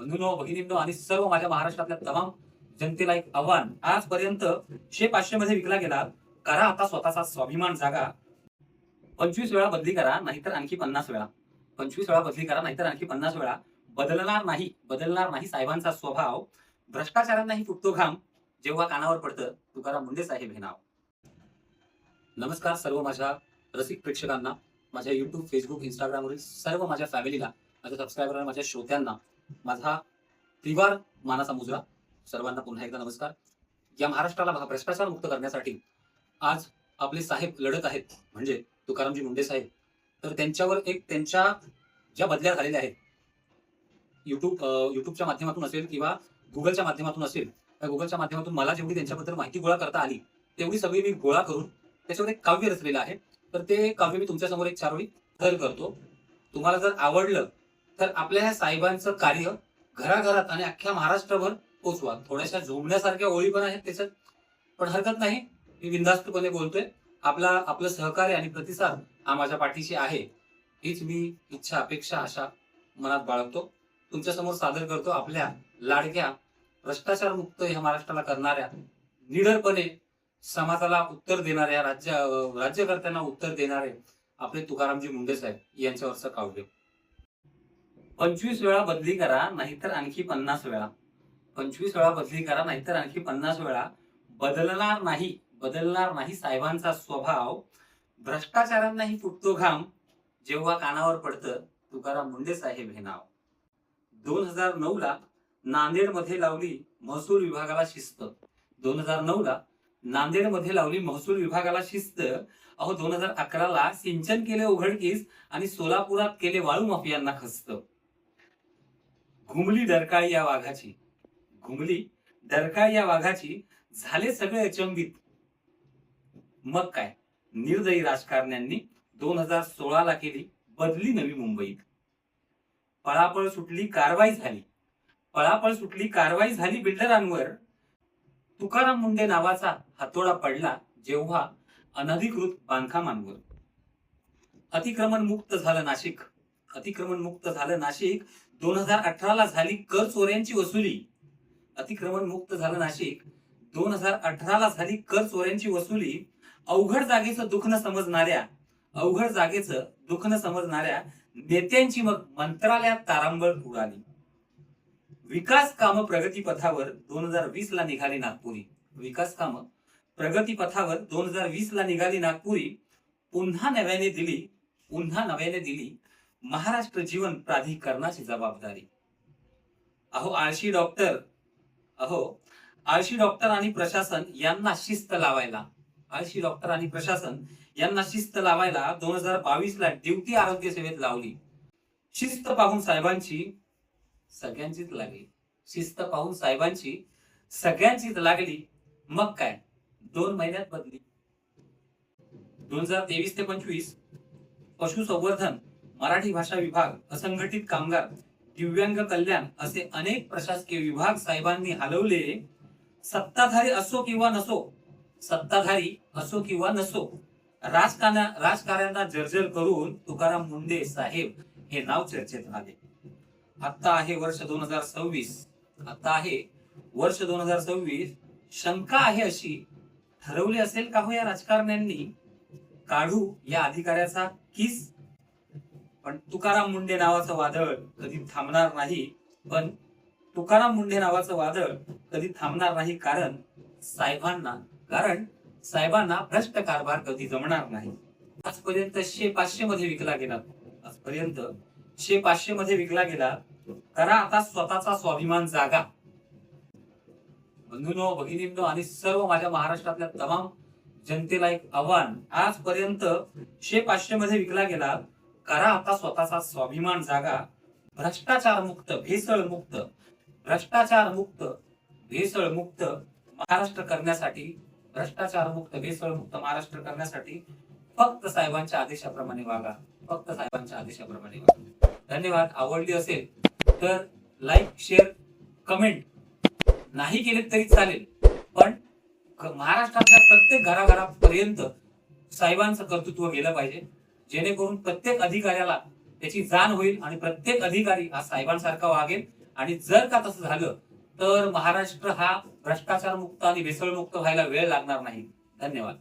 बंधूंनो, भगिनींनो आणि सर्व माझ्या महाराष्ट्रातल्या तमाम जनतेला एक आव्हान. आजपर्यंत 100-500 मध्ये विकला गेला. करा आता स्वतःचा स्वाभिमान जागा. 25 वेळा बदली करा, नाहीतर आणखी 50 वेळा. 25 वेळा बदली करा, नाहीतर आणखी 50 वेळा. बदलणार नाही साहेबांचा स्वभाव. भ्रष्टाचारांनाही फुटतो घाम, जेव्हा कानावर पडतं तुकाराम मुंडे साहेब हे नाव. नमस्कार सर्व माझ्या रसिक प्रेक्षकांना, माझ्या YouTube, Facebook, Instagramवरील सर्व माझ्या फॅमिलीला, माझ्या सबस्क्रायबरांना, माझ्या श्रोत्यांना माझा त्रिवार मानाचा मुजरा. सर्वांना पुन्हा एकदा नमस्कार. या महाराष्ट्राला भ्रष्टाचार मुक्त करण्यासाठी आज आपले साहेब लढत आहेत, म्हणजे तुकारामजी मुंडे साहेब. तर त्यांच्यावर त्यांच्या ज्या बदल्या झालेल्या आहेत, युट्यूबच्या माध्यमातून असेल किंवा गुगलच्या माध्यमातून असेल, त्या गुगलच्या माध्यमातून मला जेवढी त्यांच्याबद्दल माहिती गोळा करता आली तेवढी सगळी मी गोळा करून त्याच्यावर एक काव्य रचलेलं आहे. तर ते काव्य मी तुमच्यासमोर एक 4 ओळी तर करतो. तुम्हाला जर आवडलं तर आपल्या ह्या साहेबांचं कार्य घराघरात आणि अख्ख्या महाराष्ट्रभर पोचवा. थोड्याशा झोमण्यासारख्या ओळी पण आहेत त्याच्यात, पण हरकत नाही. मी बिनधास्तपणे बोलतोय. आपलं सहकार्य आणि प्रतिसाद हा माझ्या पाठीशी आहे, हीच मी इच्छा, अपेक्षा, आशा मनात बाळगतो. तुमच्यासमोर सादर करतो आपल्या लाडक्या भ्रष्टाचार मुक्त ह्या महाराष्ट्राला करणाऱ्या, निडरपणे समाजाला उत्तर देणाऱ्या, राज्यकर्त्यांना उत्तर देणारे आपले तुकारामजी मुंडे साहेब यांच्यावरचं काव्य. 25 वेळा बदली करा, नाहीतर आणखी 50 वेळा. 25 वेळा बदली करा, नाहीतर आणखी 50 वेळा. बदलणार नाही साहेबांचा स्वभाव. भ्रष्टाचारांनाही फुटतो घाम, जेव्हा कानावर पडतं तुकाराम मुंडे साहेब हे नाव. 2009 ला नांदेडमध्ये लावली महसूल विभागाला शिस्त. 2009 ला नांदेडमध्ये लावली महसूल विभागाला शिस्त. 2011 ला सिंचन केले उघडकीस आणि सोलापुरात केले वाळू माफियांना खस्त. घुमली डरकाळी या वाघाची झाले सगळे अचंबित. मग काय, निर्दयी राजकारण्यांनी 2016 ला केली बदली नवी मुंबईत. पळापळ सुटली कारवाई झाली बिल्डरांवर. तुकाराम मुंडे नावाचा हातोडा पडला जेव्हा अनधिकृत बांधकामांवर. अतिक्रमण मुक्त झालं नाशिक. 2018 ला झाली कर चोऱ्यांची वसुली. अतिक्रमण मुक्त झालं नाशिक. 2018 ला झाली कर चोऱ्यांची वसुली. अवघड जागेचं दुःख न समजणाऱ्या नेत्यांची मग मंत्रालयात तारांबळ उडाली. विकास काम प्रगतीपथावर 2020 ला निघाली नागपुरी. पुन्हा नव्याने दिली महाराष्ट्र जीवन प्राधिकरणाची जबाबदारी. आळशी डॉक्टर आणि प्रशासन यांना शिस्त लावायला 2022 ला ड्युटी आरोग्य सेवेत लावली. शिस्त पाहून साहेबांची सगळ्यांचीच लागली. मग काय, 2 महिन्यात बदली. 2023 ते 25 पशुसंवर्धन, मराठी भाषा विभाग, असंघटित कामगार, दिव्यांग कल्याण असे अनेक प्रशासकीय विभाग साहेबांनी हलवले. सत्ताधारी असो किंवा नसो, राजकारण्यांना जर्जर करून तुकाराम मुंडे साहेब हे नाव चर्चेत आले. आता आहे वर्ष 2026. शंका आहे अशी, ठरवले असेल का हो या राजकारण्यांनी काढू या अधिकाऱ्याचा किस. पण तुकाराम मुंडे नावाचं वादळ कधी थांबणार नाही. कारण साहेबांना भ्रष्ट कारभार कधी जमणार नाही. आजपर्यंत 100-500 मध्ये विकला गेला. करा आता स्वतःचा स्वाभिमान जागा. बंधूंनो, भगिनींनो आणि सर्व माझ्या महाराष्ट्रातल्या तमाम जनतेला एक आव्हान. आजपर्यंत 100-500 मध्ये विकला गेला. करा आता स्वतःचा स्वाभिमान जागा. भ्रष्टाचार मुक्त महाराष्ट्र करण्यासाठी फक्त साहेबांच्या आदेशाप्रमाणे वागा. धन्यवाद. आवडली असेल तर लाईक, शेअर, कमेंट नाही केले तरी चालेल, पण महाराष्ट्रातल्या प्रत्येक घराघरापर्यंत साहेबांचं कर्तृत्व गेलं पाहिजे, जेणेकरून प्रत्येक अधिकाऱ्याला त्याची जाण होईल आणि प्रत्येक अधिकारी हा साहेबांसारखा वागेल आणि जर का तसं झालं तर महाराष्ट्र हा भ्रष्टाचार मुक्त आणि भेसळमुक्त व्हायला वेळ लागणार नाही. धन्यवाद.